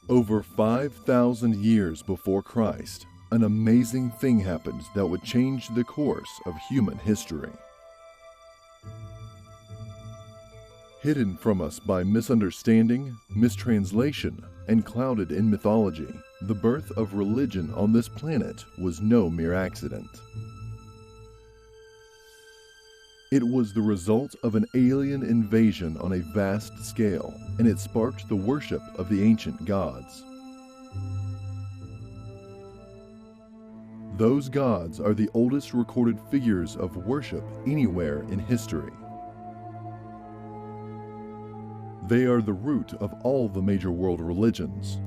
Over 5,000 years before Christ, an amazing thing happened that would change the course of human history. Hidden from us by misunderstanding, mistranslation, and clouded in mythology, the birth of religion on this planet was no mere accident. It was the result of an alien invasion on a vast scale, and it sparked the worship of the ancient gods. Those gods are the oldest recorded figures of worship anywhere in history. They are the root of all the major world religions.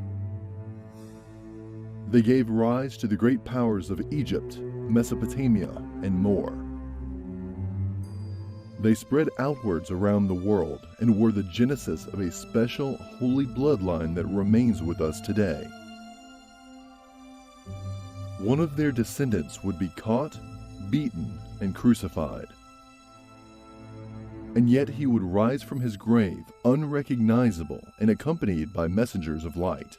They gave rise to the great powers of Egypt, Mesopotamia, and more. They spread outwards around the world and were the genesis of a special holy bloodline that remains with us today. One of their descendants would be caught, beaten, and crucified. And yet he would rise from his grave unrecognizable and accompanied by messengers of light.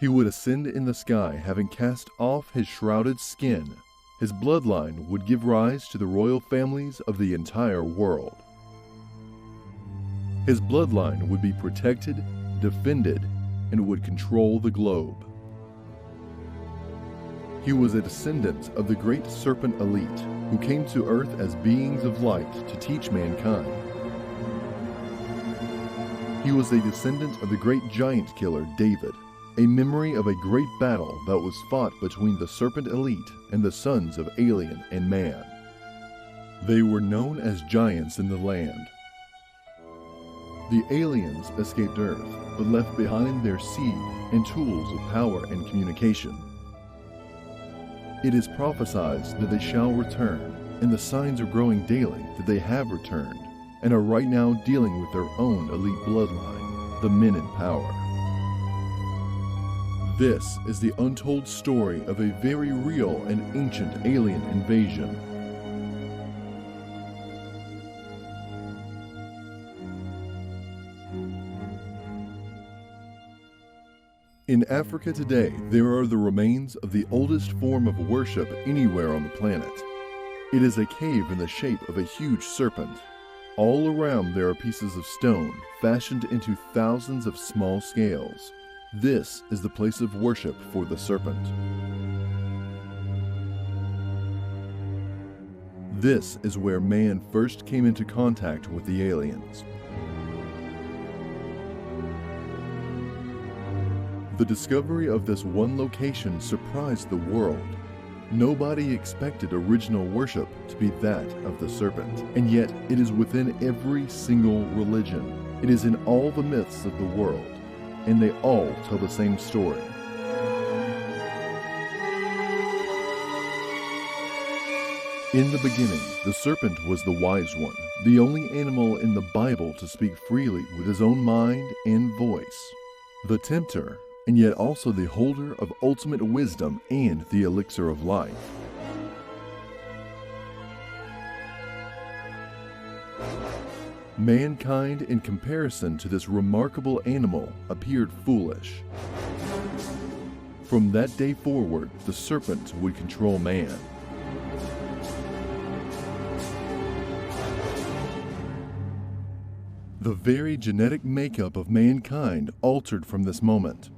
He would ascend in the sky having cast off his shrouded skin. His bloodline would give rise to the royal families of the entire world. His bloodline would be protected, defended, and would control the globe. He was a descendant of the great serpent elite who came to Earth as beings of light to teach mankind. He was a descendant of the great giant killer David, a memory of a great battle that was fought between the serpent elite and the sons of alien and man. They were known as giants in the land. The aliens escaped Earth, but left behind their seed and tools of power and communication. It is prophesied that they shall return, and the signs are growing daily that they have returned, and are right now dealing with their own elite bloodline, the men in power. This is the untold story of a very real and ancient alien invasion. In Africa today, there are the remains of the oldest form of worship anywhere on the planet. It is a cave in the shape of a huge serpent. All around there are pieces of stone fashioned into thousands of small scales. This is the place of worship for the serpent. This is where man first came into contact with the aliens. The discovery of this one location surprised the world. Nobody expected original worship to be that of the serpent, and yet it is within every single religion. It is in all the myths of the world, and they all tell the same story. In the beginning, the serpent was the wise one, the only animal in the Bible to speak freely with his own mind and voice. The tempter, and yet also the holder of ultimate wisdom and the elixir of life. Mankind, in comparison to this remarkable animal, appeared foolish. From that day forward, the serpent would control man. The very genetic makeup of mankind altered from this moment.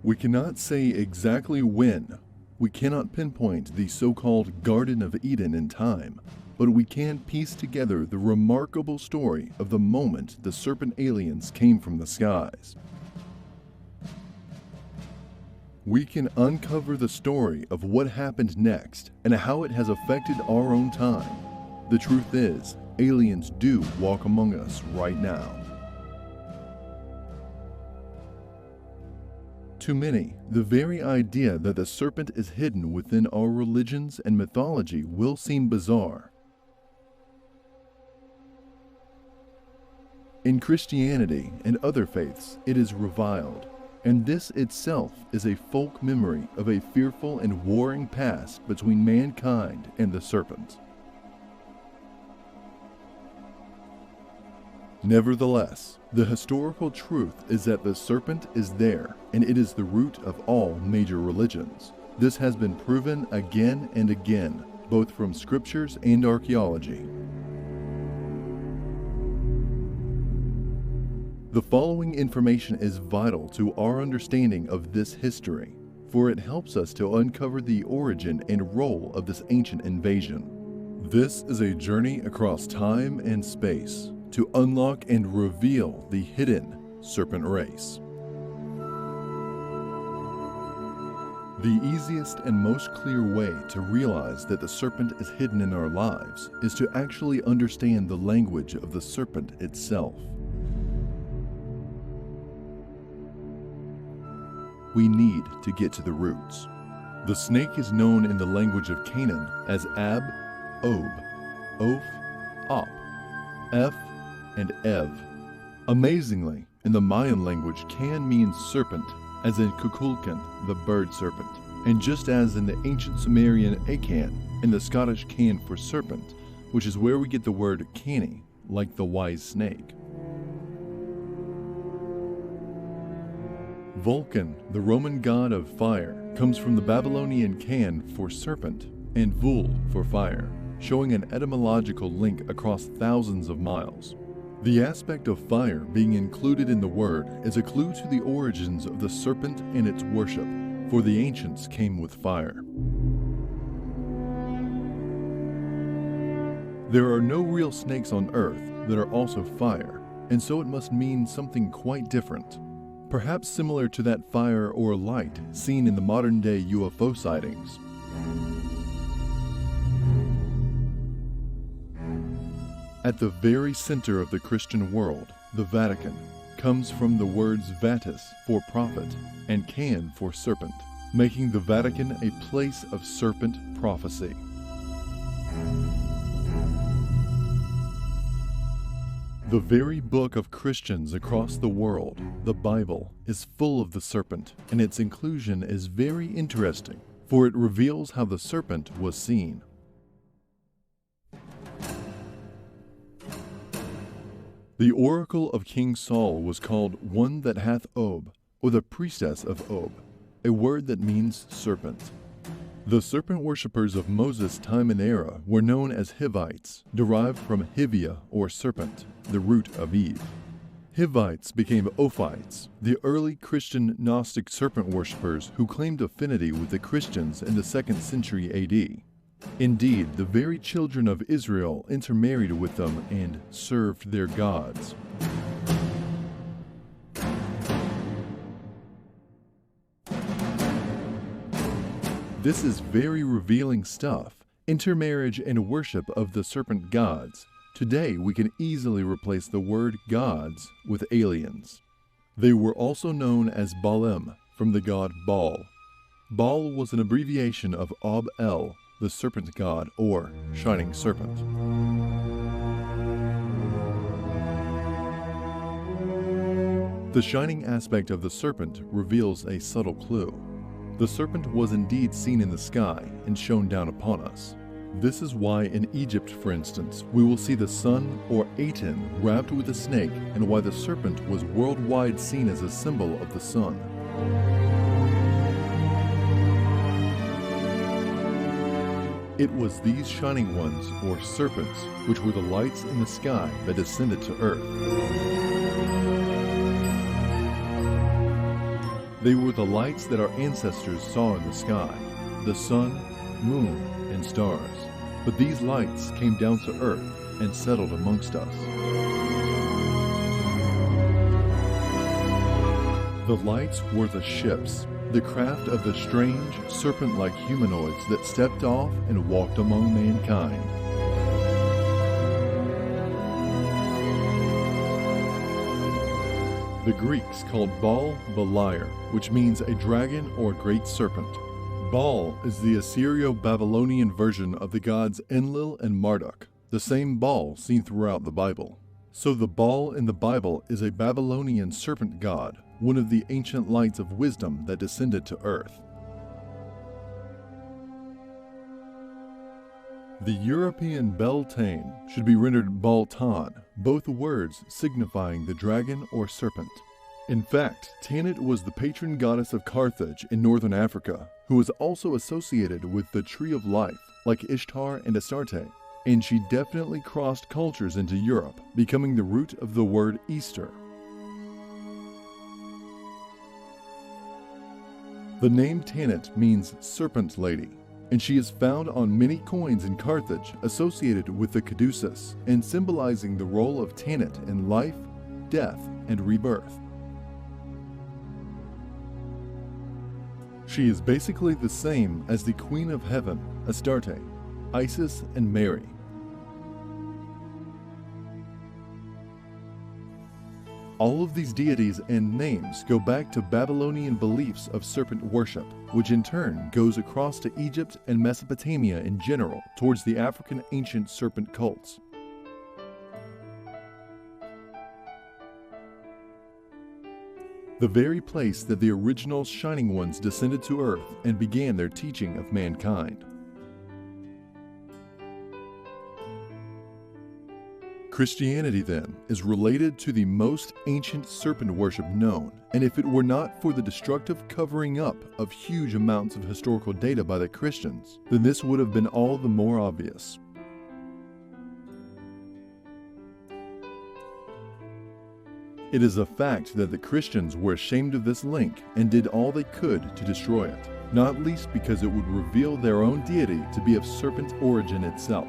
We cannot say exactly when. We cannot pinpoint the so-called Garden of Eden in time, but we can piece together the remarkable story of the moment the serpent aliens came from the skies. We can uncover the story of what happened next and how it has affected our own time. The truth is, aliens do walk among us right now. To many, the very idea that the serpent is hidden within our religions and mythology will seem bizarre. In Christianity and other faiths, it is reviled, and this itself is a folk memory of a fearful and warring past between mankind and the serpent. Nevertheless, the historical truth is that the serpent is there, and it is the root of all major religions. This has been proven again and again, both from scriptures and archaeology. The following information is vital to our understanding of this history, for it helps us to uncover the origin and role of this ancient invasion. This is a journey across time and space to unlock and reveal the hidden serpent race. The easiest and most clear way to realize that the serpent is hidden in our lives is to actually understand the language of the serpent itself. We need to get to the roots. The snake is known in the language of Canaan as Ab, Ob, Oph, Op, Eph, and Ev. Amazingly, in the Mayan language, can means serpent, as in Kukulkan, the bird serpent, and just as in the ancient Sumerian Akan and the Scottish can for serpent, which is where we get the word canny, like the wise snake. Vulcan, the Roman god of fire, comes from the Babylonian can for serpent and vul for fire, showing an etymological link across thousands of miles. The aspect of fire being included in the word is a clue to the origins of the serpent and its worship, for the ancients came with fire. There are no real snakes on Earth that are also fire, and so it must mean something quite different. Perhaps similar to that fire or light seen in the modern-day UFO sightings. At the very center of the Christian world, the Vatican, comes from the words vatus for prophet and can for serpent, making the Vatican a place of serpent prophecy. The very book of Christians across the world, the Bible, is full of the serpent, and its inclusion is very interesting, for it reveals how the serpent was seen. The oracle of King Saul was called one that hath Ob, or the priestess of Ob, a word that means serpent. The serpent worshippers of Moses' time and era were known as Hivites, derived from Hivia or serpent, the root of Eve. Hivites became Ophites, the early Christian Gnostic serpent worshippers who claimed affinity with the Christians in the 2nd century AD. Indeed, the very children of Israel intermarried with them and served their gods. This is very revealing stuff, intermarriage and worship of the serpent gods. Today, we can easily replace the word gods with aliens. They were also known as Baalim, from the god Baal. Baal was an abbreviation of Ob-El, the serpent god, or shining serpent. The shining aspect of the serpent reveals a subtle clue. The serpent was indeed seen in the sky and shone down upon us. This is why in Egypt, for instance, we will see the sun or Aten wrapped with a snake, and why the serpent was worldwide seen as a symbol of the sun. It was these shining ones, or serpents, which were the lights in the sky that descended to earth. They were the lights that our ancestors saw in the sky, the sun, moon, and stars. But these lights came down to earth and settled amongst us. The lights were the ships, the craft of the strange, serpent-like humanoids that stepped off and walked among mankind. The Greeks called Baal Beliar, which means a dragon or great serpent. Baal is the Assyrio-Babylonian version of the gods Enlil and Marduk, the same Baal seen throughout the Bible. So the Baal in the Bible is a Babylonian serpent god, one of the ancient lights of wisdom that descended to earth. The European Beltane should be rendered Baltan, both words signifying the dragon or serpent. In fact, Tanit was the patron goddess of Carthage in northern Africa, who was also associated with the Tree of Life, like Ishtar and Astarte, and she definitely crossed cultures into Europe, becoming the root of the word Easter. The name Tanit means serpent lady, and she is found on many coins in Carthage associated with the caduceus and symbolizing the role of Tanit in life, death, and rebirth. She is basically the same as the Queen of Heaven, Astarte, Isis, and Mary. All of these deities and names go back to Babylonian beliefs of serpent worship, which in turn goes across to Egypt and Mesopotamia in general towards the African ancient serpent cults. The very place that the original Shining Ones descended to earth and began their teaching of mankind. Christianity, then, is related to the most ancient serpent worship known, and if it were not for the destructive covering up of huge amounts of historical data by the Christians, then this would have been all the more obvious. It is a fact that the Christians were ashamed of this link and did all they could to destroy it, not least because it would reveal their own deity to be of serpent origin itself.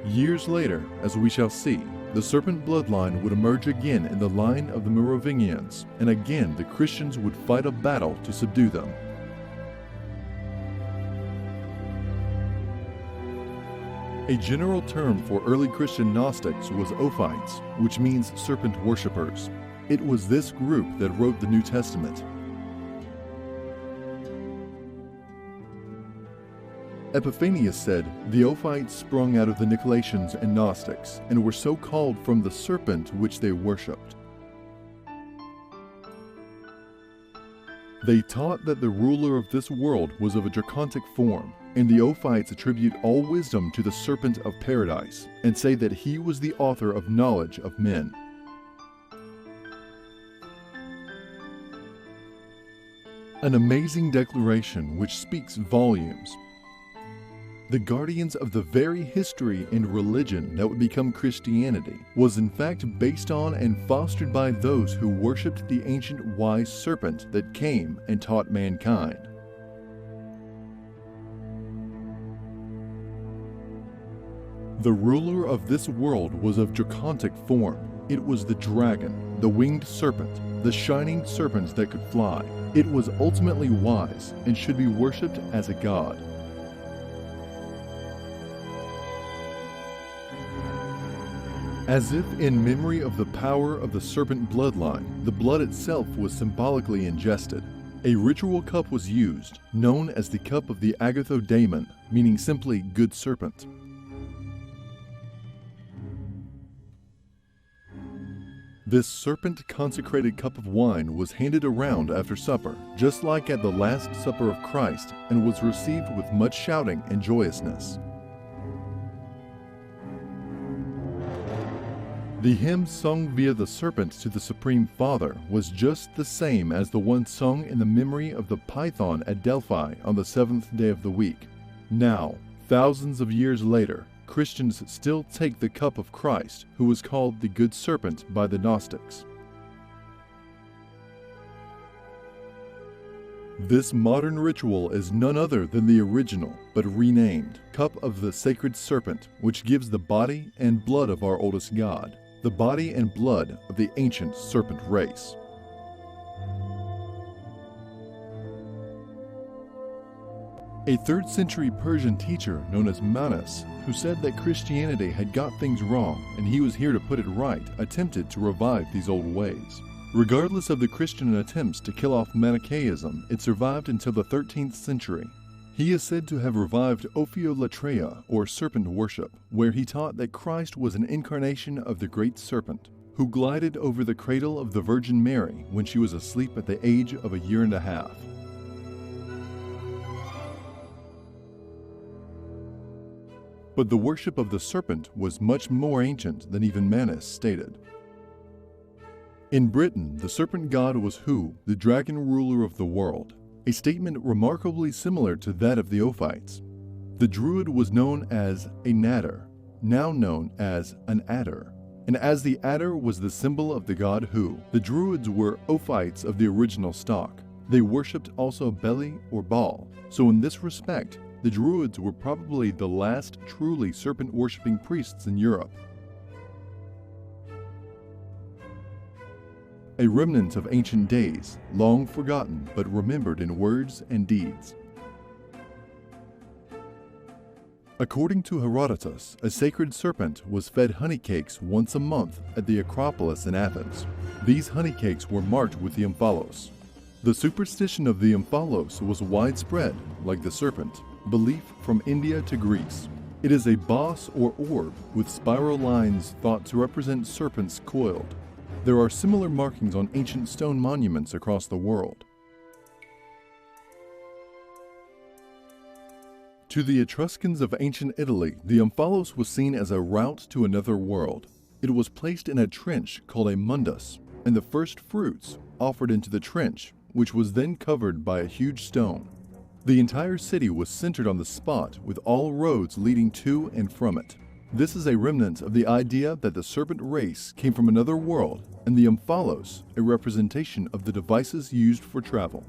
Years later, as we shall see, the serpent bloodline would emerge again in the line of the Merovingians, and again the Christians would fight a battle to subdue them. A general term for early Christian Gnostics was Ophites, which means serpent worshippers. It was this group that wrote the New Testament. Epiphanius said, "The Ophites sprung out of the Nicolaitans and Gnostics, and were so called from the serpent which they worshipped." They taught that the ruler of this world was of a draconic form, and the Ophites attribute all wisdom to the serpent of paradise, and say that he was the author of knowledge of men. An amazing declaration which speaks volumes. The guardians of the very history and religion that would become Christianity was in fact based on and fostered by those who worshipped the ancient wise serpent that came and taught mankind. The ruler of this world was of draconic form. It was the dragon, the winged serpent, the shining serpent that could fly. It was ultimately wise and should be worshipped as a god. As if in memory of the power of the serpent bloodline, the blood itself was symbolically ingested. A ritual cup was used, known as the cup of the Agathodaimon, meaning simply good serpent. This serpent-consecrated cup of wine was handed around after supper, just like at the Last Supper of Christ, and was received with much shouting and joyousness. The hymn sung via the serpent to the Supreme Father was just the same as the one sung in the memory of the python at Delphi on the seventh day of the week. Now, thousands of years later, Christians still take the cup of Christ, who was called the Good Serpent by the Gnostics. This modern ritual is none other than the original, but renamed, Cup of the Sacred Serpent, which gives the body and blood of our oldest god, the body and blood of the ancient serpent race. A 3rd century Persian teacher known as Manas, who said that Christianity had got things wrong and he was here to put it right, attempted to revive these old ways. Regardless of the Christian attempts to kill off Manichaeism, it survived until the 13th century. He is said to have revived Ophiolatreia, or serpent worship, where he taught that Christ was an incarnation of the great serpent, who glided over the cradle of the Virgin Mary when she was asleep at the age of 1.5 years. But the worship of the serpent was much more ancient than even Manus stated. In Britain, the serpent god was Hu, the dragon ruler of the world, a statement remarkably similar to that of the Ophites. The druid was known as a nadder, now known as an adder. And as the adder was the symbol of the god Hu, the druids were Ophites of the original stock. They worshipped also Beli or Baal, so in this respect, the druids were probably the last truly serpent-worshipping priests in Europe. A remnant of ancient days, long forgotten but remembered in words and deeds. According to Herodotus, a sacred serpent was fed honey cakes once a month at the Acropolis in Athens. These honey cakes were marked with the omphalos. The superstition of the omphalos was widespread, like the serpent, belief from India to Greece. It is a boss or orb with spiral lines thought to represent serpents coiled. There are similar markings on ancient stone monuments across the world. To the Etruscans of ancient Italy, the omphalos was seen as a route to another world. It was placed in a trench called a mundus, and the first fruits offered into the trench, which was then covered by a huge stone. The entire city was centered on the spot, with all roads leading to and from it. This is a remnant of the idea that the serpent race came from another world, and the omphalos, a representation of the devices used for travel.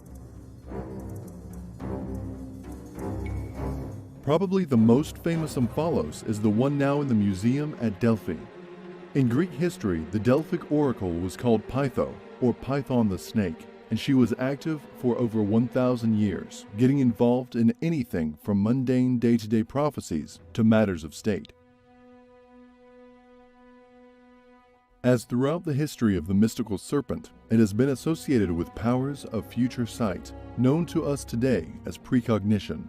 Probably the most famous omphalos is the one now in the museum at Delphi. In Greek history, the Delphic oracle was called Pytho, or Python the snake, and she was active for over 1,000 years, getting involved in anything from mundane day-to-day prophecies to matters of state. As throughout the history of the mystical serpent, it has been associated with powers of future sight, known to us today as precognition.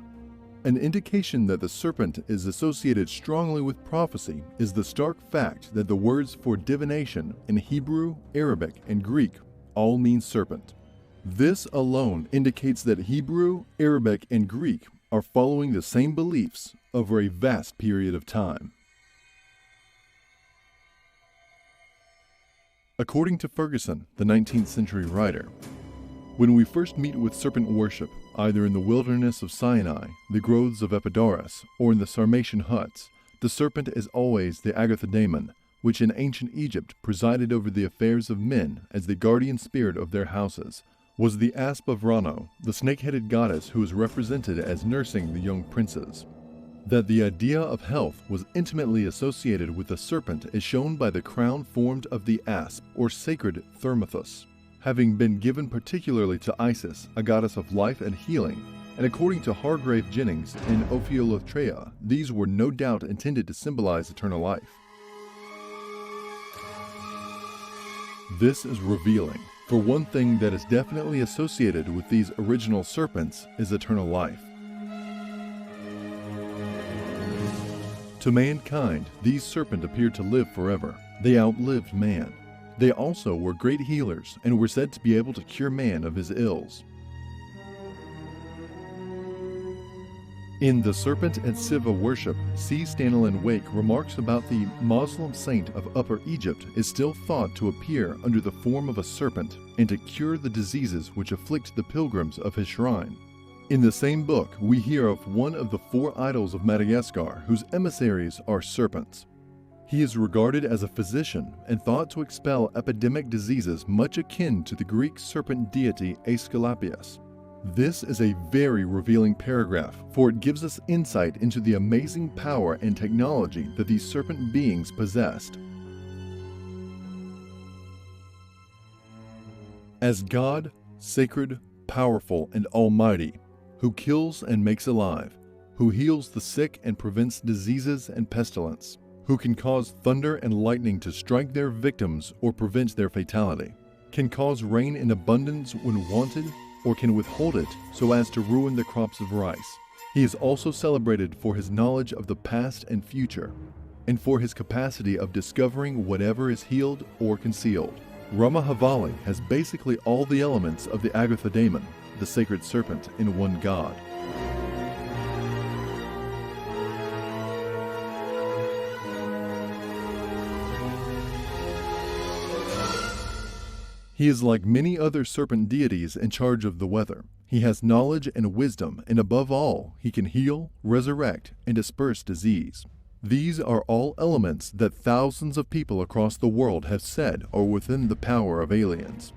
An indication that the serpent is associated strongly with prophecy is the stark fact that the words for divination in Hebrew, Arabic, and Greek all mean serpent. This alone indicates that Hebrew, Arabic, and Greek are following the same beliefs over a vast period of time. According to Ferguson, the 19th century writer, when we first meet with serpent worship, either in the wilderness of Sinai, the groves of Epidaurus, or in the Sarmatian huts, the serpent is always the agathidamon, which in ancient Egypt presided over the affairs of men as the guardian spirit of their houses, was the asp of Rano, the snake-headed goddess who was represented as nursing the young princes. That the idea of health was intimately associated with the serpent is shown by the crown formed of the asp, or sacred thermothus, having been given particularly to Isis, a goddess of life and healing, and according to Hargrave Jennings in Ophiolotria, these were no doubt intended to symbolize eternal life. This is revealing, for one thing that is definitely associated with these original serpents is eternal life. To mankind, these serpents appeared to live forever. They outlived man. They also were great healers and were said to be able to cure man of his ills. In The Serpent and Siva Worship, C. Stanley Wake remarks about the Muslim saint of Upper Egypt is still thought to appear under the form of a serpent and to cure the diseases which afflict the pilgrims of his shrine. In the same book, we hear of one of the 4 idols of Madagascar whose emissaries are serpents. He is regarded as a physician and thought to expel epidemic diseases much akin to the Greek serpent deity Aesculapius. This is a very revealing paragraph, for it gives us insight into the amazing power and technology that these serpent beings possessed. As God, sacred, powerful, and almighty, who kills and makes alive, who heals the sick and prevents diseases and pestilence, who can cause thunder and lightning to strike their victims or prevent their fatality, can cause rain in abundance when wanted, or can withhold it so as to ruin the crops of rice. He is also celebrated for his knowledge of the past and future, and for his capacity of discovering whatever is healed or concealed. Ramahavali has basically all the elements of the Agathadaemon, the sacred serpent, in one god. He is like many other serpent deities in charge of the weather. He has knowledge and wisdom, and above all, he can heal, resurrect, and disperse disease. These are all elements that thousands of people across the world have said are within the power of aliens.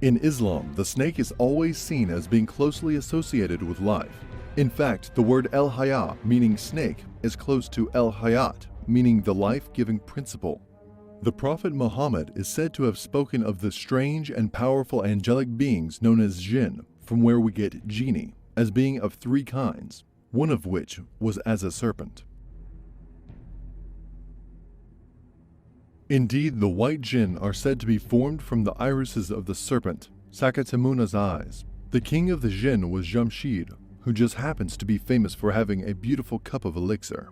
In Islam, the snake is always seen as being closely associated with life. In fact, the word el-haya, meaning snake, is close to el-hayat, meaning the life-giving principle. The Prophet Muhammad is said to have spoken of the strange and powerful angelic beings known as jinn, from where we get genie, as being of three kinds, one of which was as a serpent. Indeed, the white jinn are said to be formed from the irises of the serpent, Sakatamuna's eyes. The king of the jinn was Jamshid, who just happens to be famous for having a beautiful cup of elixir.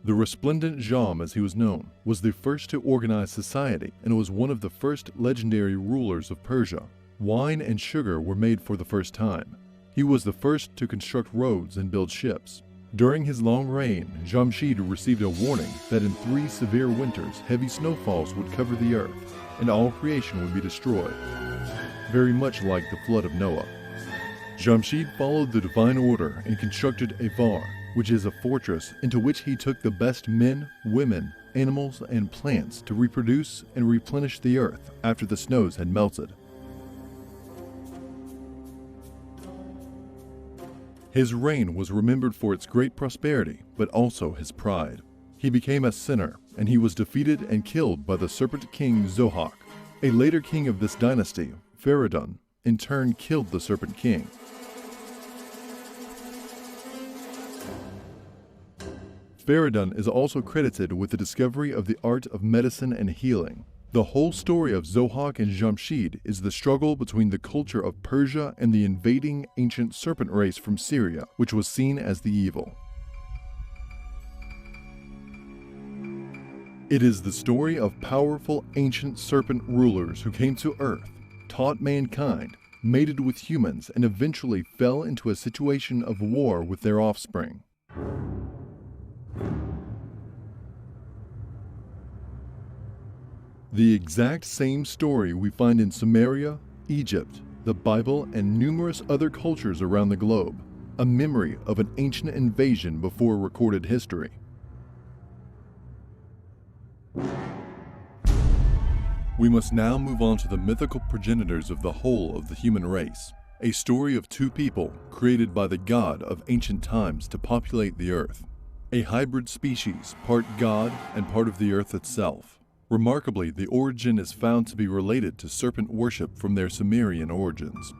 The resplendent Jam, as he was known, was the first to organize society and was one of the first legendary rulers of Persia. Wine and sugar were made for the first time. He was the first to construct roads and build ships. During his long reign, Jamshid received a warning that in 3 severe winters, heavy snowfalls would cover the earth, and all creation would be destroyed, very much like the flood of Noah. Jamshid followed the divine order and constructed a var, which is a fortress into which he took the best men, women, animals, and plants to reproduce and replenish the earth after the snows had melted. His reign was remembered for its great prosperity, but also his pride. He became a sinner, and he was defeated and killed by the serpent king Zohak. A later king of this dynasty, Verborgen, in turn killed the serpent king. Verborgen is also credited with the discovery of the art of medicine and healing. The whole story of Zohak and Jamshid is the struggle between the culture of Persia and the invading ancient serpent race from Syria, which was seen as the evil. It is the story of powerful ancient serpent rulers who came to Earth, taught mankind, mated with humans, and eventually fell into a situation of war with their offspring. The exact same story we find in Sumeria, Egypt, the Bible, and numerous other cultures around the globe, a memory of an ancient invasion before recorded history. We must now move on to the mythical progenitors of the whole of the human race, a story of 2 people created by the god of ancient times to populate the earth, a hybrid species, part god and part of the earth itself. Remarkably, the origin is found to be related to serpent worship from their Sumerian origins.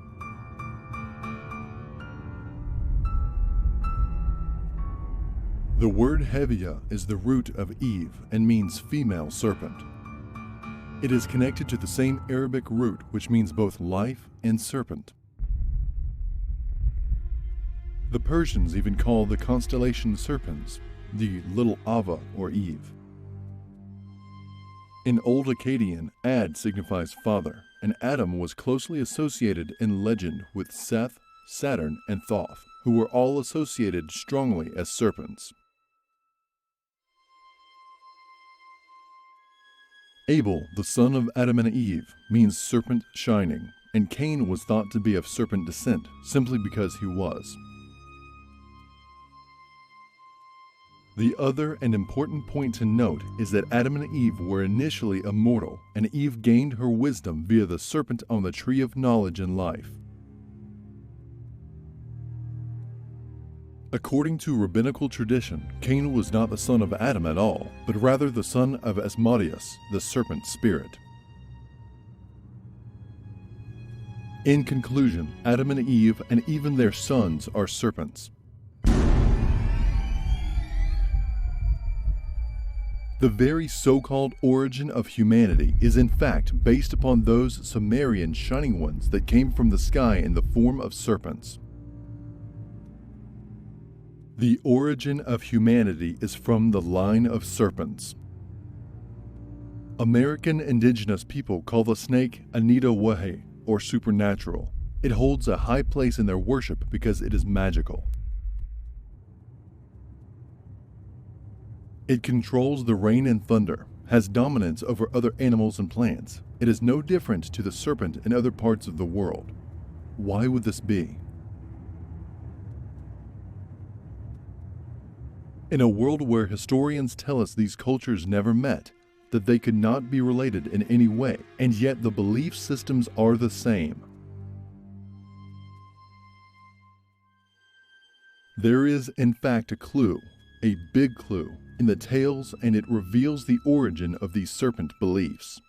The word Hevia is the root of Eve and means female serpent. It is connected to the same Arabic root which means both life and serpent. The Persians even call the constellation Serpens, the little Ava or Eve. In Old Akkadian, Ad signifies father, and Adam was closely associated in legend with Seth, Saturn, and Thoth, who were all associated strongly as serpents. Abel, the son of Adam and Eve, means serpent shining, and Cain was thought to be of serpent descent simply because he was. The other and important point to note is that Adam and Eve were initially immortal, and Eve gained her wisdom via the serpent on the tree of knowledge and life. According to rabbinical tradition, Cain was not the son of Adam at all, but rather the son of Asmodeus, the serpent spirit. In conclusion, Adam and Eve and even their sons are serpents. The very so-called origin of humanity is in fact based upon those Sumerian shining ones that came from the sky in the form of serpents. The origin of humanity is from the line of serpents. American indigenous people call the snake Anita Wahe, or supernatural. It holds a high place in their worship because it is magical. It controls the rain and thunder, has dominance over other animals and plants. It is no different to the serpent in other parts of the world. Why would this be? In a world where historians tell us these cultures never met, that they could not be related in any way, and yet the belief systems are the same. There is, in fact, a clue, a big clue, in the tales, and it reveals the origin of these serpent beliefs.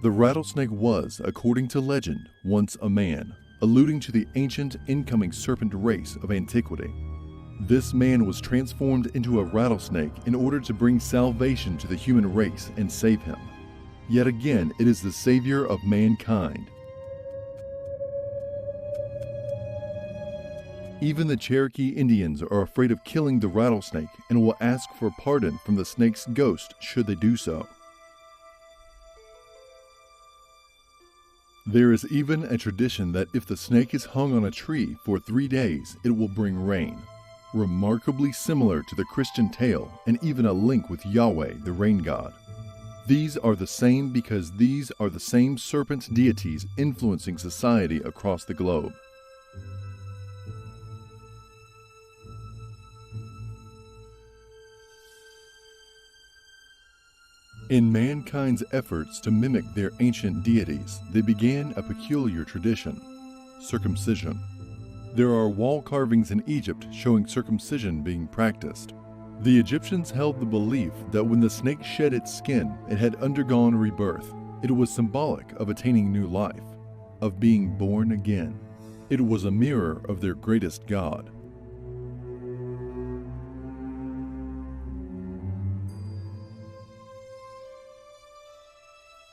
The rattlesnake was, according to legend, once a man, alluding to the ancient incoming serpent race of antiquity. This man was transformed into a rattlesnake in order to bring salvation to the human race and save him. Yet again, it is the savior of mankind. Even the Cherokee Indians are afraid of killing the rattlesnake and will ask for pardon from the snake's ghost should they do so. There is even a tradition that if the snake is hung on a tree for 3 days, it will bring rain. Remarkably similar to the Christian tale, and even a link with Yahweh, the rain god. These are the same because these are the same serpent deities influencing society across the globe. In mankind's efforts to mimic their ancient deities, they began a peculiar tradition: circumcision. There are wall carvings in Egypt showing circumcision being practiced. The Egyptians held the belief that when the snake shed its skin, it had undergone rebirth. It was symbolic of attaining new life, of being born again. It was a mirror of their greatest god.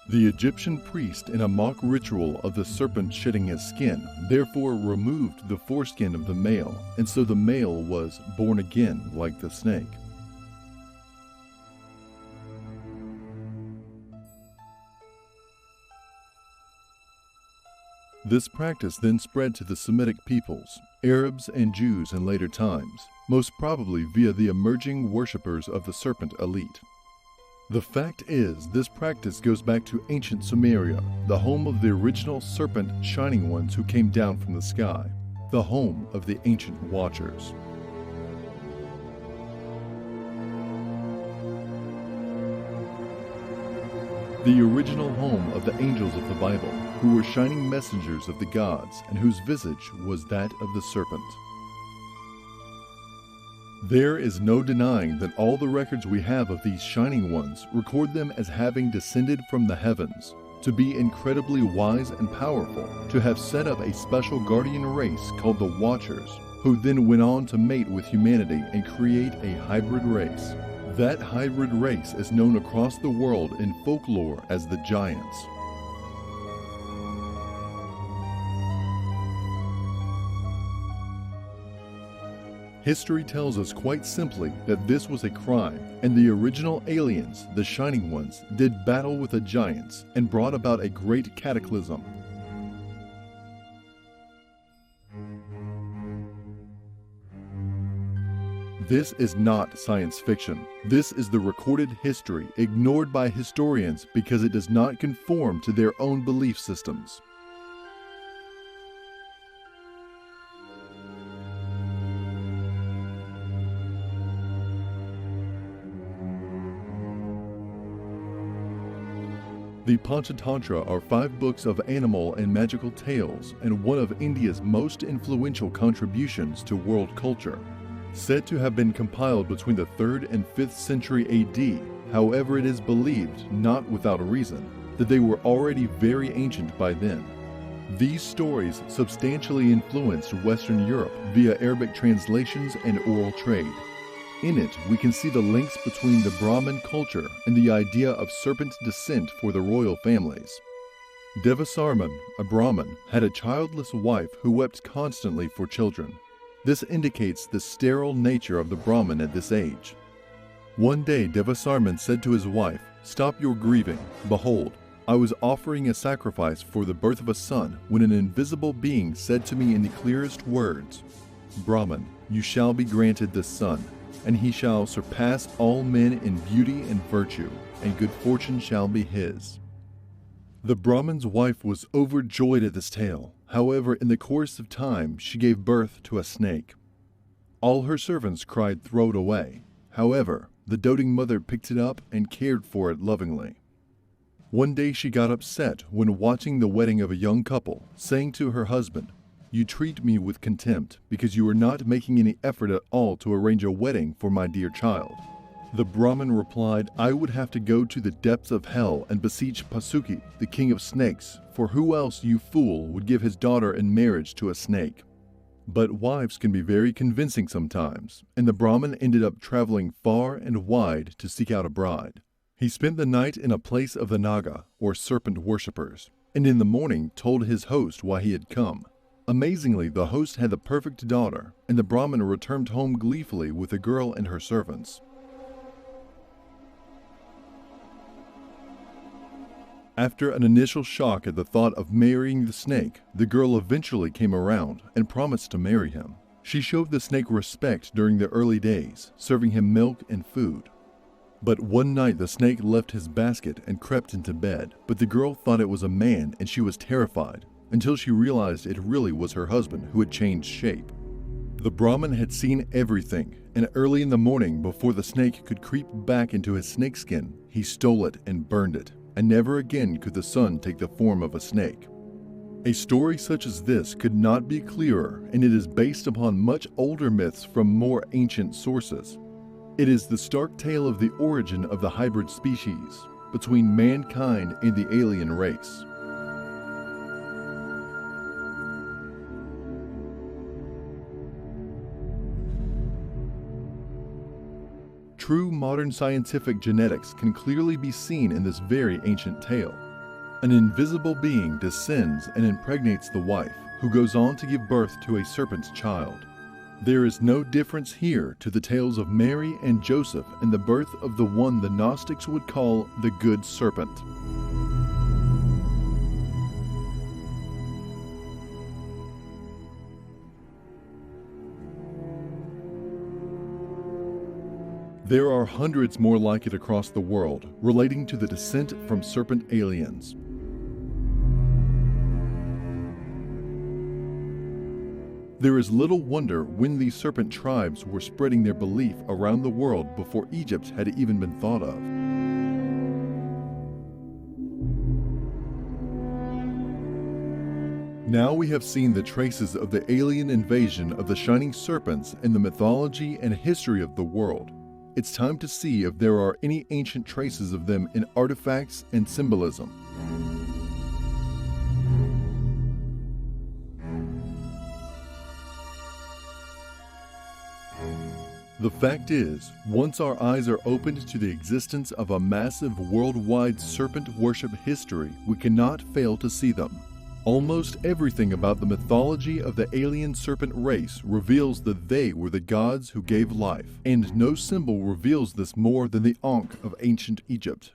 The Egyptian priest, in a mock ritual of the serpent shedding his skin, therefore removed the foreskin of the male, and so the male was born again like the snake. This practice then spread to the Semitic peoples, Arabs and Jews in later times, most probably via the emerging worshippers of the serpent elite. The fact is, this practice goes back to ancient Sumeria, the home of the original serpent shining ones who came down from the sky, the home of the ancient watchers. The original home of the angels of the Bible, who were shining messengers of the gods and whose visage was that of the serpent. There is no denying that all the records we have of these shining ones record them as having descended from the heavens, to be incredibly wise and powerful, to have set up a special guardian race called the Watchers, who then went on to mate with humanity and create a hybrid race. That hybrid race is known across the world in folklore as the Giants. History tells us quite simply that this was a crime, and the original aliens, the Shining Ones, did battle with the giants and brought about a great cataclysm. This is not science fiction. This is the recorded history ignored by historians because it does not conform to their own belief systems. The Panchatantra are 5 books of animal and magical tales and one of India's most influential contributions to world culture. Said to have been compiled between the 3rd and 5th century AD, however it is believed, not without reason, that they were already very ancient by then. These stories substantially influenced Western Europe via Arabic translations and oral trade. In it, we can see the links between the Brahmin culture and the idea of serpent descent for the royal families. Devasarman, a Brahmin, had a childless wife who wept constantly for children. This indicates the sterile nature of the Brahmin at this age. One day, Devasarman said to his wife, "Stop your grieving. Behold, I was offering a sacrifice for the birth of a son when an invisible being said to me in the clearest words, Brahman, you shall be granted this son, and he shall surpass all men in beauty and virtue, and good fortune shall be his." The Brahman's wife was overjoyed at this tale. However, in the course of time, she gave birth to a snake. All her servants cried, "Throw it away." However, the doting mother picked it up and cared for it lovingly. One day she got upset when watching the wedding of a young couple, saying to her husband, "You treat me with contempt because you are not making any effort at all to arrange a wedding for my dear child." The Brahmin replied, "I would have to go to the depths of hell and beseech Pasuki, the king of snakes, for who else, you fool, would give his daughter in marriage to a snake?" But wives can be very convincing sometimes, and the Brahmin ended up traveling far and wide to seek out a bride. He spent the night in a place of the Naga, or serpent worshippers, and in the morning told his host why he had come. Amazingly, the host had the perfect daughter, and the Brahmin returned home gleefully with the girl and her servants. After an initial shock at the thought of marrying the snake, the girl eventually came around and promised to marry him. She showed the snake respect during the early days, serving him milk and food. But one night the snake left his basket and crept into bed, but the girl thought it was a man and she was terrified, until she realized it really was her husband who had changed shape. The Brahmin had seen everything, and early in the morning, before the snake could creep back into his snakeskin, he stole it and burned it, and never again could the sun take the form of a snake. A story such as this could not be clearer, and it is based upon much older myths from more ancient sources. It is the stark tale of the origin of the hybrid species between mankind and the alien race. True modern scientific genetics can clearly be seen in this very ancient tale. An invisible being descends and impregnates the wife, who goes on to give birth to a serpent's child. There is no difference here to the tales of Mary and Joseph and the birth of the one the Gnostics would call the good serpent. There are hundreds more like it across the world, relating to the descent from serpent aliens. There is little wonder when these serpent tribes were spreading their belief around the world before Egypt had even been thought of. Now we have seen the traces of the alien invasion of the shining serpents in the mythology and history of the world. It's time to see if there are any ancient traces of them in artifacts and symbolism. The fact is, once our eyes are opened to the existence of a massive worldwide serpent worship history, we cannot fail to see them. Almost everything about the mythology of the alien serpent race reveals that they were the gods who gave life, and no symbol reveals this more than the Ankh of ancient Egypt.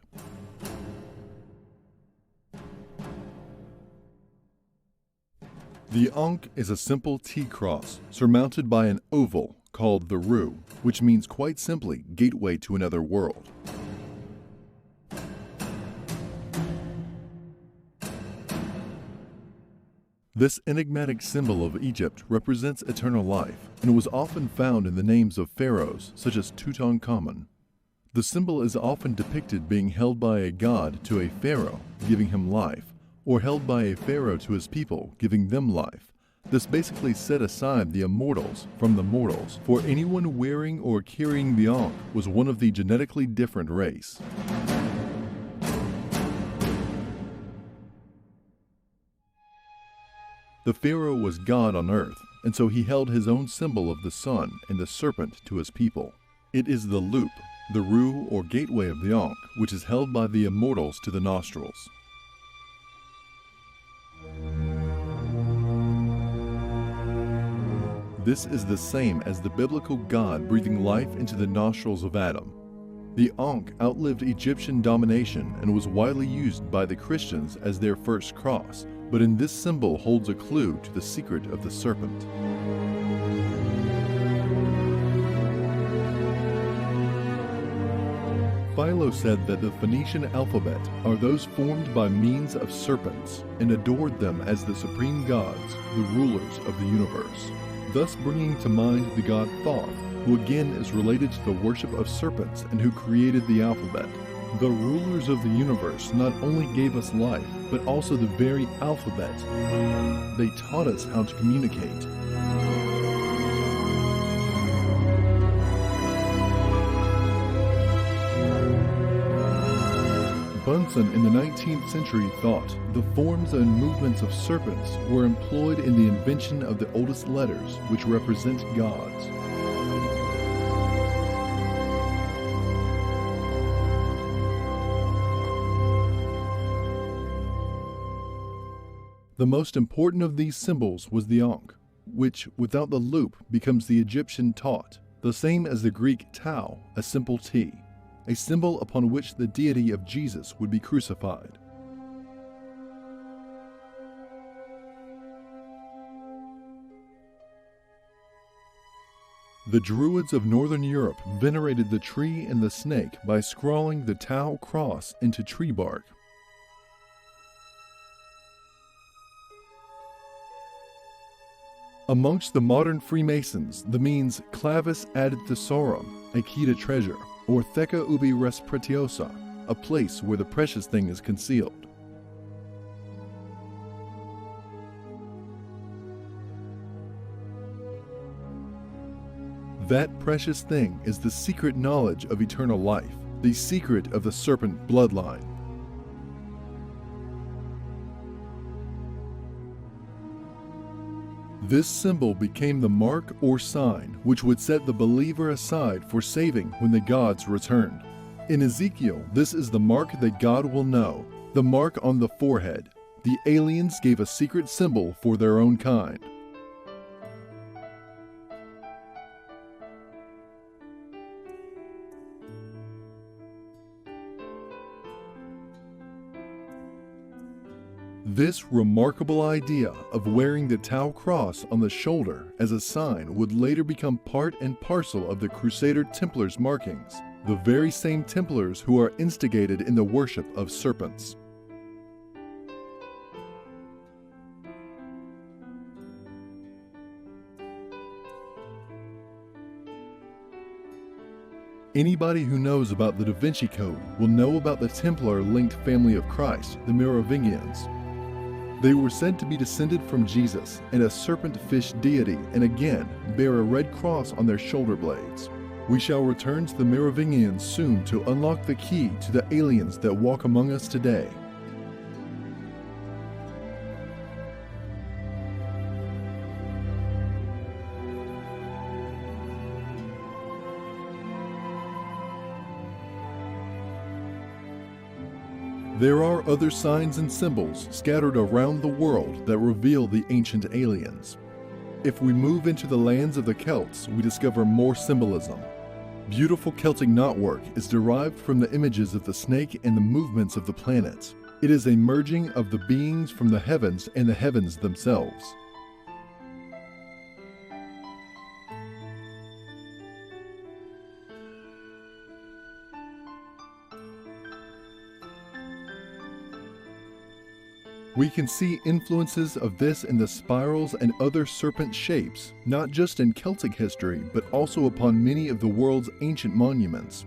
The Ankh is a simple T-cross surmounted by an oval called the Ru, which means quite simply gateway to another world. This enigmatic symbol of Egypt represents eternal life and was often found in the names of pharaohs such as Tutankhamun. The symbol is often depicted being held by a god to a pharaoh, giving him life, or held by a pharaoh to his people, giving them life. This basically set aside the immortals from the mortals, for anyone wearing or carrying the Ankh was one of the genetically different race. The pharaoh was God on earth, and so he held his own symbol of the sun and the serpent to his people. It is the loop, the Ru or gateway of the Ankh, which is held by the immortals to the nostrils. This is the same as the biblical God breathing life into the nostrils of Adam. The Ankh outlived Egyptian domination and was widely used by the Christians as their first cross, but in this symbol holds a clue to the secret of the serpent. Philo said that the Phoenician alphabet are those formed by means of serpents, and adored them as the supreme gods, the rulers of the universe, thus bringing to mind the god Thoth, who again is related to the worship of serpents and who created the alphabet. The rulers of the universe not only gave us life, but also the very alphabet. They taught us how to communicate. Bunsen in the 19th century thought the forms and movements of serpents were employed in the invention of the oldest letters, which represent gods. The most important of these symbols was the ankh, which, without the loop, becomes the Egyptian taut, the same as the Greek tau, a simple T, a symbol upon which the deity of Jesus would be crucified. The Druids of Northern Europe venerated the tree and the snake by scrawling the tau cross into tree bark. Amongst the modern Freemasons, the means clavis ad thesaurem, a key to treasure, or theca ubi res preciosa, a place where the precious thing is concealed. That precious thing is the secret knowledge of eternal life, the secret of the serpent bloodline. This symbol became the mark or sign which would set the believer aside for saving when the gods returned. In Ezekiel, this is the mark that God will know, the mark on the forehead. The aliens gave a secret symbol for their own kind. This remarkable idea of wearing the Tau cross on the shoulder as a sign would later become part and parcel of the Crusader Templars' markings, the very same Templars who are instigated in the worship of serpents. Anybody who knows about the Da Vinci Code will know about the Templar-linked family of Christ, the Merovingians. They were said to be descended from Jesus and a serpent-fish deity, and again bear a red cross on their shoulder blades. We shall return to the Merovingians soon to unlock the key to the aliens that walk among us today. There are other signs and symbols scattered around the world that reveal the ancient aliens. If we move into the lands of the Celts, we discover more symbolism. Beautiful Celtic knotwork is derived from the images of the snake and the movements of the planets. It is a merging of the beings from the heavens and the heavens themselves. We can see influences of this in the spirals and other serpent shapes, not just in Celtic history, but also upon many of the world's ancient monuments.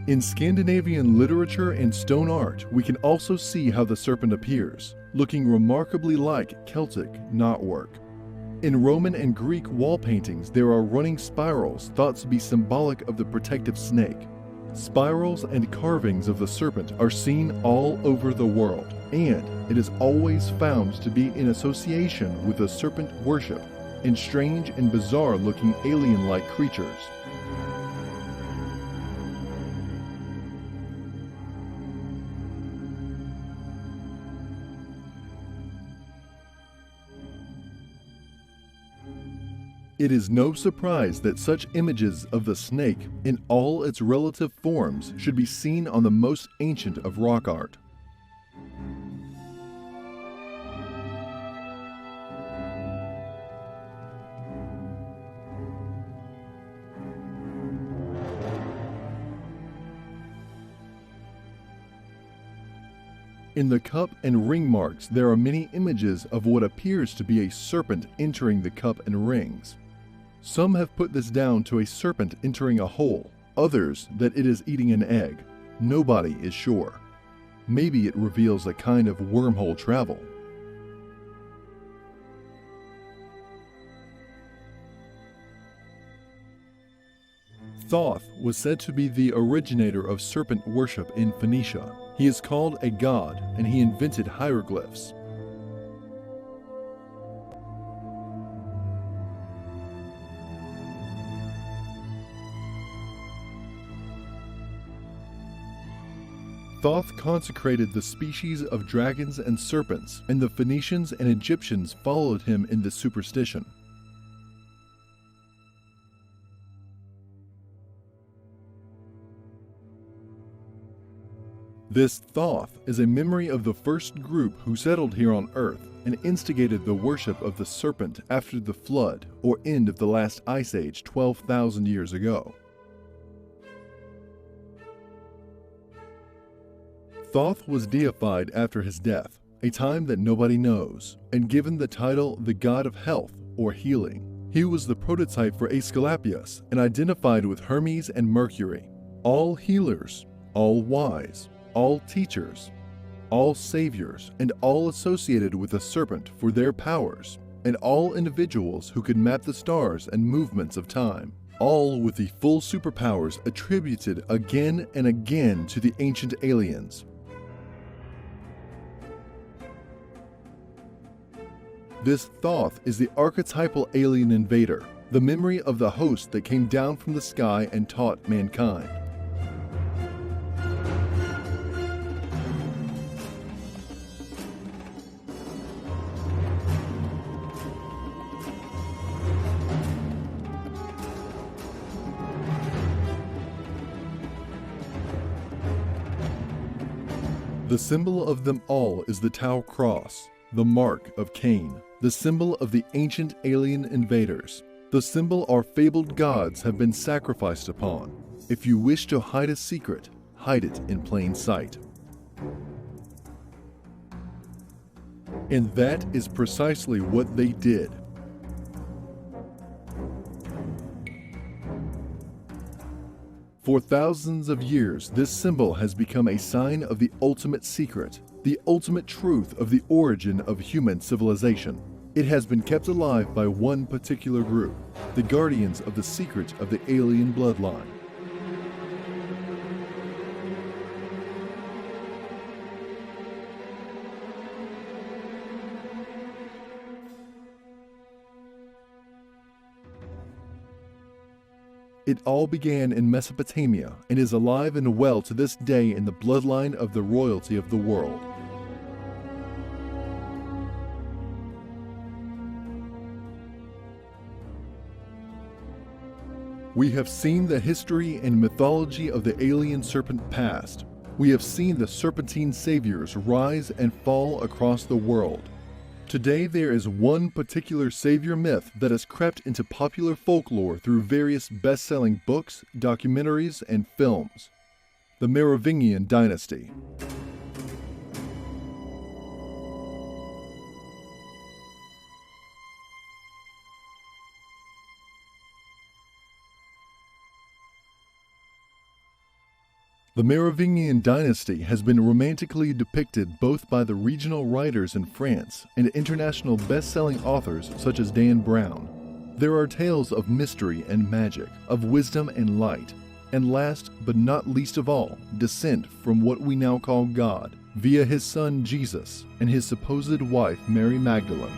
In Scandinavian literature and stone art, we can also see how the serpent appears, looking remarkably like Celtic knotwork. In Roman and Greek wall paintings, there are running spirals thought to be symbolic of the protective snake. Spirals and carvings of the serpent are seen all over the world, and it is always found to be in association with the serpent worship and strange and bizarre-looking alien-like creatures. It is no surprise that such images of the snake in all its relative forms should be seen on the most ancient of rock art. In the cup and ring marks, there are many images of what appears to be a serpent entering the cup and rings. Some have put this down to a serpent entering a hole, others that it is eating an egg. Nobody is sure. Maybe it reveals a kind of wormhole travel. Thoth was said to be the originator of serpent worship in Phoenicia. He is called a god, and he invented hieroglyphs. Thoth consecrated the species of dragons and serpents, and the Phoenicians and Egyptians followed him in this superstition. This Thoth is a memory of the first group who settled here on Earth and instigated the worship of the serpent after the flood or end of the last ice age 12,000 years ago. Thoth was deified after his death, a time that nobody knows, and given the title the god of health or healing. He was the prototype for Aesculapius and identified with Hermes and Mercury, all healers, all wise, all teachers, all saviors, and all associated with the serpent for their powers, and all individuals who could map the stars and movements of time, all with the full superpowers attributed again and again to the ancient aliens. This Thoth is the archetypal alien invader, the memory of the host that came down from the sky and taught mankind. The symbol of them all is the Tau cross, the mark of Cain, the symbol of the ancient alien invaders. The symbol our fabled gods have been sacrificed upon. If you wish to hide a secret, hide it in plain sight. And that is precisely what they did. For thousands of years, this symbol has become a sign of the ultimate secret, the ultimate truth of the origin of human civilization. It has been kept alive by one particular group, the guardians of the secret of the alien bloodline. It all began in Mesopotamia and is alive and well to this day in the bloodline of the royalty of the world. We have seen the history and mythology of the alien serpent past. We have seen the serpentine saviors rise and fall across the world. Today there is one particular savior myth that has crept into popular folklore through various best-selling books, documentaries, and films. The Merovingian dynasty. The Merovingian dynasty has been romantically depicted both by the regional writers in France and international best-selling authors such as Dan Brown. There are tales of mystery and magic, of wisdom and light, and last but not least of all, descent from what we now call God, via his son Jesus and his supposed wife Mary Magdalene.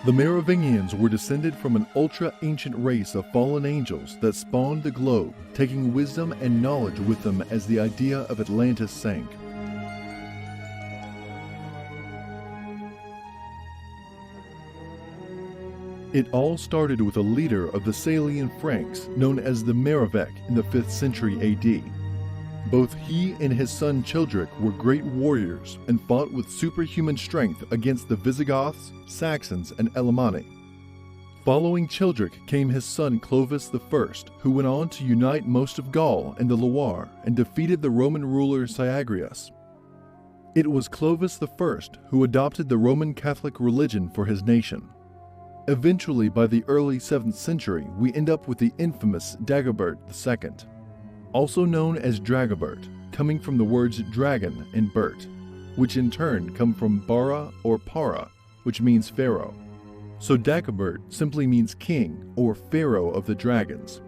The Merovingians were descended from an ultra-ancient race of fallen angels that spawned the globe, taking wisdom and knowledge with them as the idea of Atlantis sank. It all started with a leader of the Salian Franks known as the Merovec in the 5th century AD. Both he and his son Childeric were great warriors and fought with superhuman strength against the Visigoths, Saxons, and Alemanni. Following Childeric came his son Clovis I, who went on to unite most of Gaul and the Loire and defeated the Roman ruler Syagrius. It was Clovis I who adopted the Roman Catholic religion for his nation. Eventually, by the early 7th century, we end up with the infamous Dagobert II, also known as Dragobert, coming from the words dragon and Bert, which in turn come from Bara or Para, which means pharaoh. So Dagobert simply means king or pharaoh of the dragons.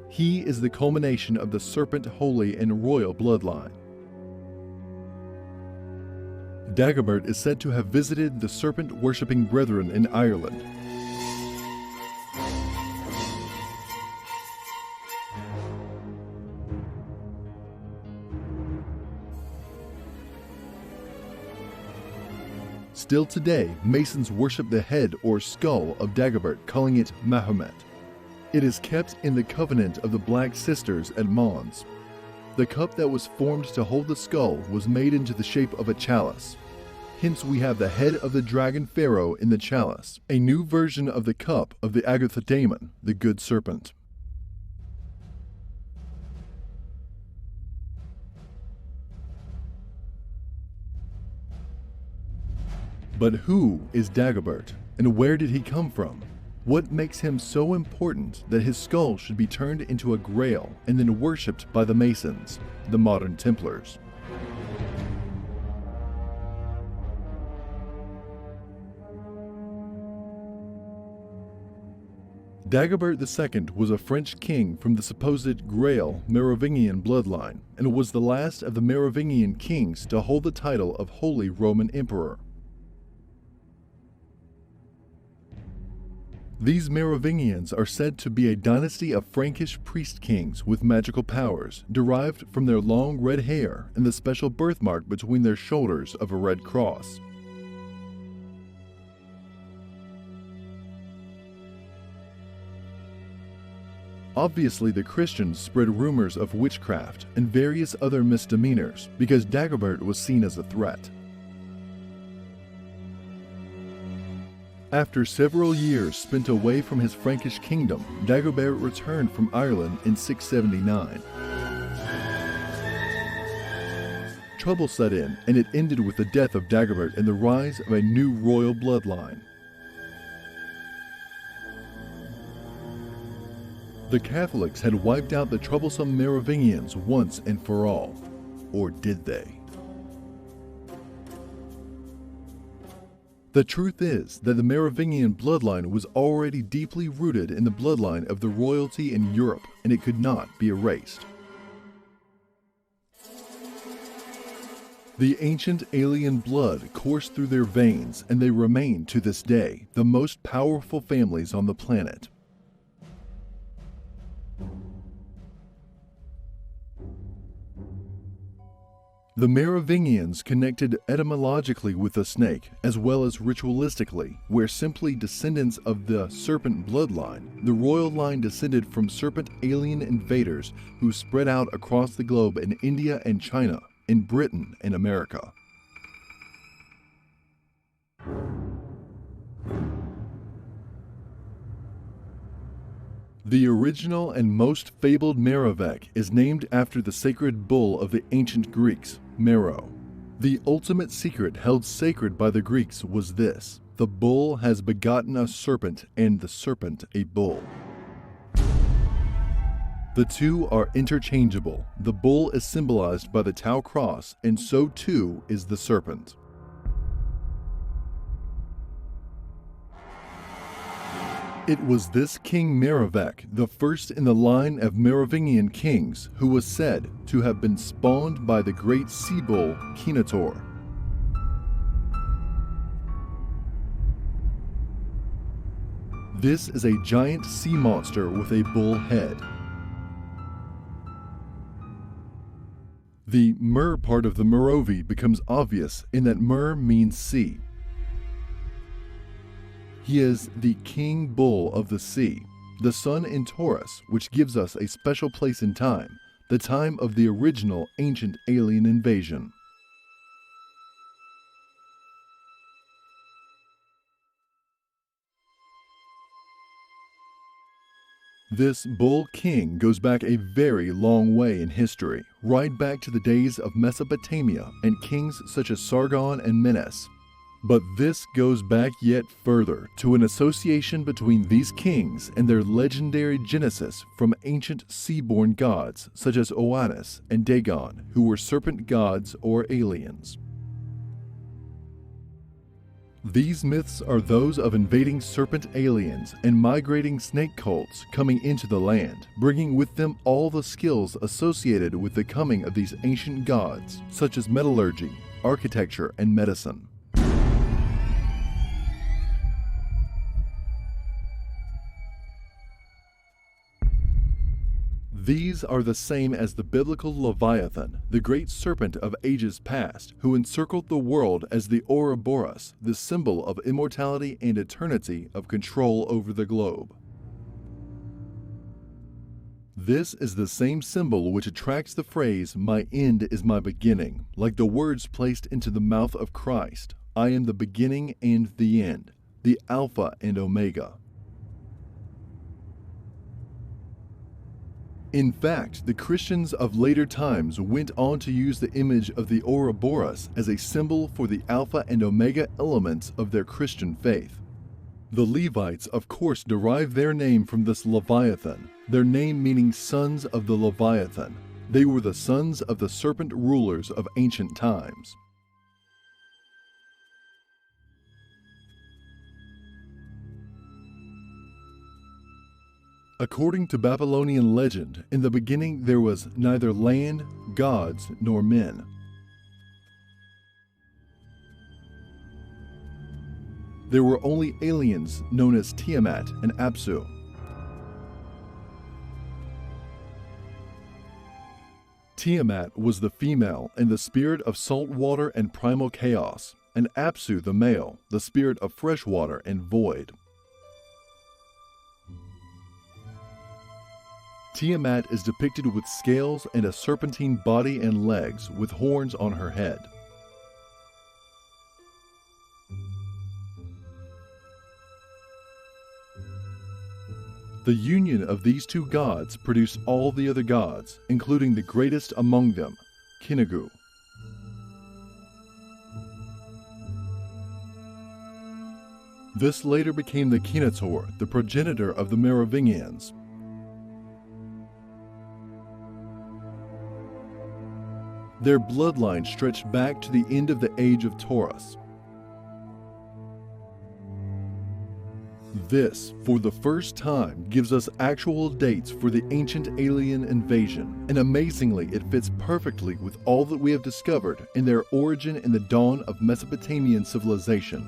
He is the culmination of the serpent holy and royal bloodline. Dagobert is said to have visited the serpent-worshipping brethren in Ireland. Still today, Masons worship the head or skull of Dagobert, calling it Mahomet. It is kept in the Covenant of the Black Sisters at Mons. The cup that was formed to hold the skull was made into the shape of a chalice. Hence we have the head of the dragon pharaoh in the chalice, a new version of the cup of the Agatha daemon, the good serpent. But who is Dagobert, and where did he come from? What makes him so important that his skull should be turned into a grail and then worshipped by the Masons, the modern Templars? Dagobert II was a French king from the supposed Grail Merovingian bloodline and was the last of the Merovingian kings to hold the title of Holy Roman Emperor. These Merovingians are said to be a dynasty of Frankish priest kings with magical powers, derived from their long red hair and the special birthmark between their shoulders of a red cross. Obviously, the Christians spread rumors of witchcraft and various other misdemeanors because Dagobert was seen as a threat. After several years spent away from his Frankish kingdom, Dagobert returned from Ireland in 679. Trouble set in, and it ended with the death of Dagobert and the rise of a new royal bloodline. The Catholics had wiped out the troublesome Merovingians once and for all. Or did they? The truth is that the Merovingian bloodline was already deeply rooted in the bloodline of the royalty in Europe, and it could not be erased. The ancient alien blood coursed through their veins, and they remain to this day the most powerful families on the planet. The Merovingians connected etymologically with the snake, as well as ritualistically, where simply descendants of the serpent bloodline, the royal line descended from serpent alien invaders who spread out across the globe in India and China, in Britain and America. The original and most fabled Merovec is named after the sacred bull of the ancient Greeks, Mero. The ultimate secret held sacred by the Greeks was this: the bull has begotten a serpent, and the serpent a bull. The two are interchangeable. The bull is symbolized by the Tau cross, and so too is the serpent. It was this King Merovec, the first in the line of Merovingian kings, who was said to have been spawned by the great sea bull Kinotaur. This is a giant sea monster with a bull head. The Mer part of the Merovi becomes obvious in that Mer means sea. He is the king bull of the sea, the sun in Taurus, which gives us a special place in time, the time of the original ancient alien invasion. This bull king goes back a very long way in history, right back to the days of Mesopotamia and kings such as Sargon and Menes. But this goes back yet further to an association between these kings and their legendary genesis from ancient sea-born gods such as Oannes and Dagon, who were serpent gods or aliens. These myths are those of invading serpent aliens and migrating snake cults coming into the land, bringing with them all the skills associated with the coming of these ancient gods, such as metallurgy, architecture, and medicine. These are the same as the biblical Leviathan, the great serpent of ages past, who encircled the world as the Ouroboros, the symbol of immortality and eternity of control over the globe. This is the same symbol which attracts the phrase, "My end is my beginning," like the words placed into the mouth of Christ, "I am the beginning and the end, the Alpha and Omega." In fact, the Christians of later times went on to use the image of the Ouroboros as a symbol for the Alpha and Omega elements of their Christian faith. The Levites, of course, derived their name from this Leviathan, their name meaning sons of the Leviathan. They were the sons of the serpent rulers of ancient times. According to Babylonian legend, in the beginning there was neither land, gods, nor men. There were only aliens known as Tiamat and Apsu. Tiamat was the female and the spirit of salt water and primal chaos, and Apsu the male, the spirit of fresh water and void. Tiamat is depicted with scales and a serpentine body and legs with horns on her head. The union of these two gods produced all the other gods, including the greatest among them, Kinegu. This later became the Kinator, the progenitor of the Merovingians. Their bloodline stretched back to the end of the age of Taurus. This, for the first time, gives us actual dates for the ancient alien invasion, and amazingly, it fits perfectly with all that we have discovered in their origin in the dawn of Mesopotamian civilization.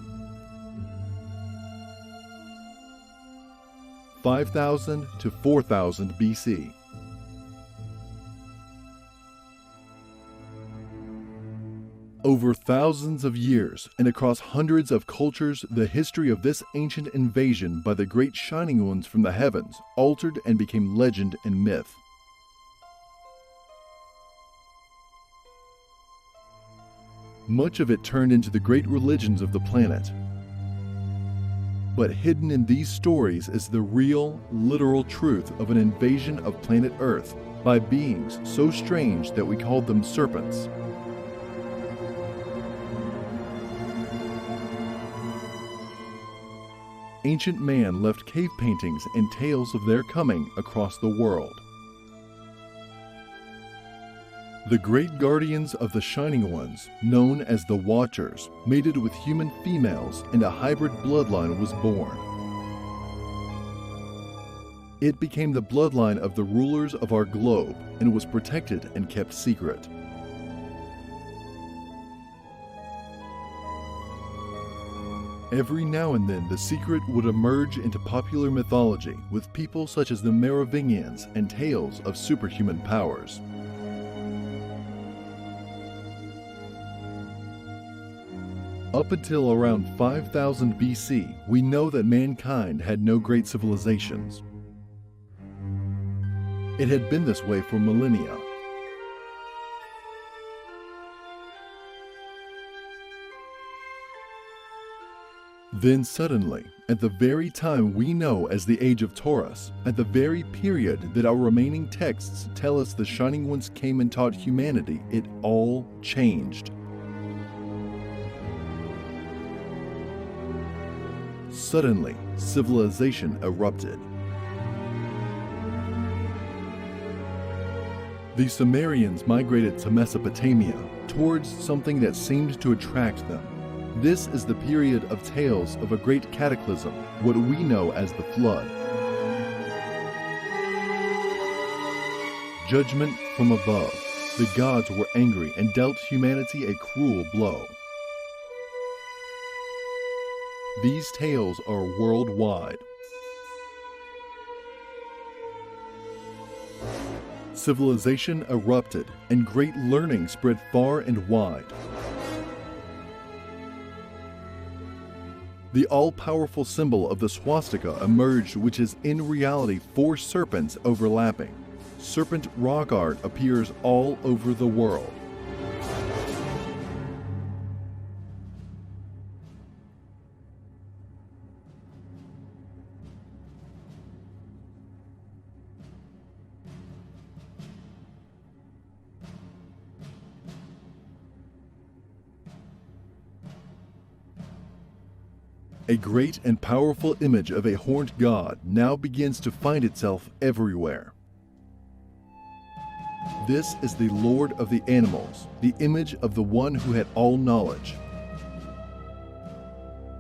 5000 to 4000 BC. Over thousands of years and across hundreds of cultures, the history of this ancient invasion by the great shining ones from the heavens altered and became legend and myth. Much of it turned into the great religions of the planet. But hidden in these stories is the real, literal truth of an invasion of planet Earth by beings so strange that we called them serpents. Ancient man left cave paintings and tales of their coming across the world. The great guardians of the Shining Ones, known as the Watchers, mated with human females and a hybrid bloodline was born. It became the bloodline of the rulers of our globe and was protected and kept secret. Every now and then the secret would emerge into popular mythology with people such as the Merovingians and tales of superhuman powers. Up until around 5000 BC, we know that mankind had no great civilizations. It had been this way for millennia. Then suddenly, at the very time we know as the Age of Taurus, at the very period that our remaining texts tell us the Shining Ones came and taught humanity, it all changed. Suddenly, civilization erupted. The Sumerians migrated to Mesopotamia towards something that seemed to attract them. This is the period of tales of a great cataclysm, what we know as the Flood. Judgment from above. The gods were angry and dealt humanity a cruel blow. These tales are worldwide. Civilization erupted, and great learning spread far and wide. The all-powerful symbol of the swastika emerged, which is in reality 4 serpents overlapping. Serpent rock art appears all over the world. A great and powerful image of a horned god now begins to find itself everywhere. This is the Lord of the animals, the image of the one who had all knowledge.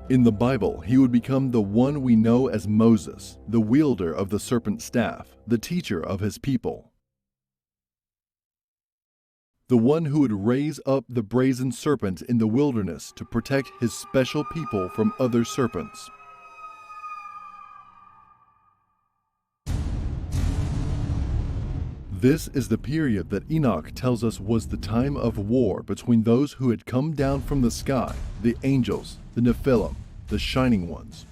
In the Bible, he would become the one we know as Moses, the wielder of the serpent staff, the teacher of his people. The one who would raise up the brazen serpent in the wilderness to protect his special people from other serpents. This is the period that Enoch tells us was the time of war between those who had come down from the sky, the angels, the Nephilim, the Shining Ones.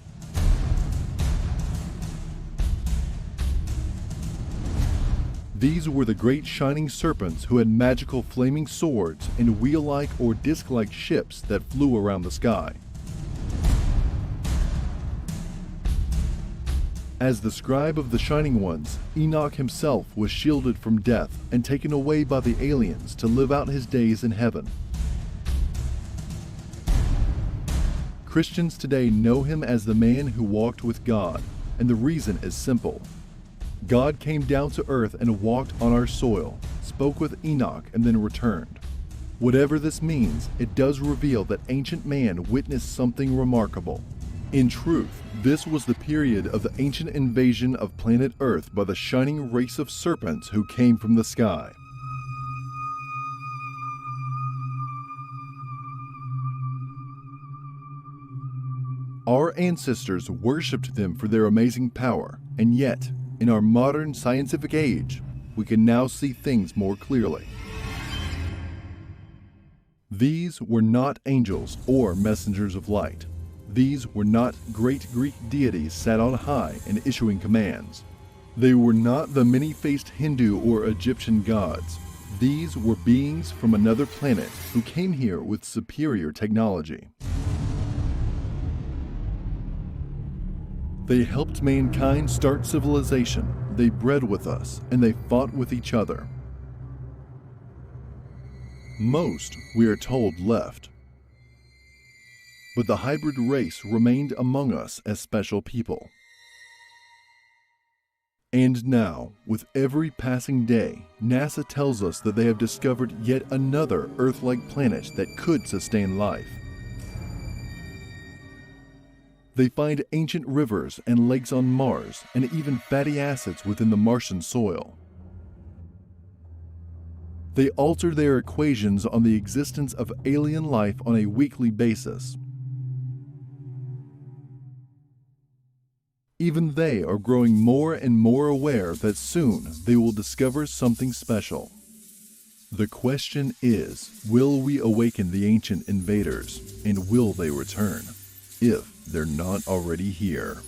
These were the great shining serpents who had magical flaming swords and wheel-like or disc-like ships that flew around the sky. As the scribe of the Shining Ones, Enoch himself was shielded from death and taken away by the aliens to live out his days in heaven. Christians today know him as the man who walked with God, and the reason is simple. God came down to earth and walked on our soil, spoke with Enoch, and then returned. Whatever this means, it does reveal that ancient man witnessed something remarkable. In truth, this was the period of the ancient invasion of planet Earth by the shining race of serpents who came from the sky. Our ancestors worshipped them for their amazing power, and yet, in our modern scientific age, we can now see things more clearly. These were not angels or messengers of light. These were not great Greek deities sat on high and issuing commands. They were not the many-faced Hindu or Egyptian gods. These were beings from another planet who came here with superior technology. They helped mankind start civilization, they bred with us, and they fought with each other. Most, we are told, left. But the hybrid race remained among us as special people. And now, with every passing day, NASA tells us that they have discovered yet another Earth-like planet that could sustain life. They find ancient rivers and lakes on Mars, and even fatty acids within the Martian soil. They alter their equations on the existence of alien life on a weekly basis. Even they are growing more and more aware that soon they will discover something special. The question is, will we awaken the ancient invaders, and will they return, if they're not already here?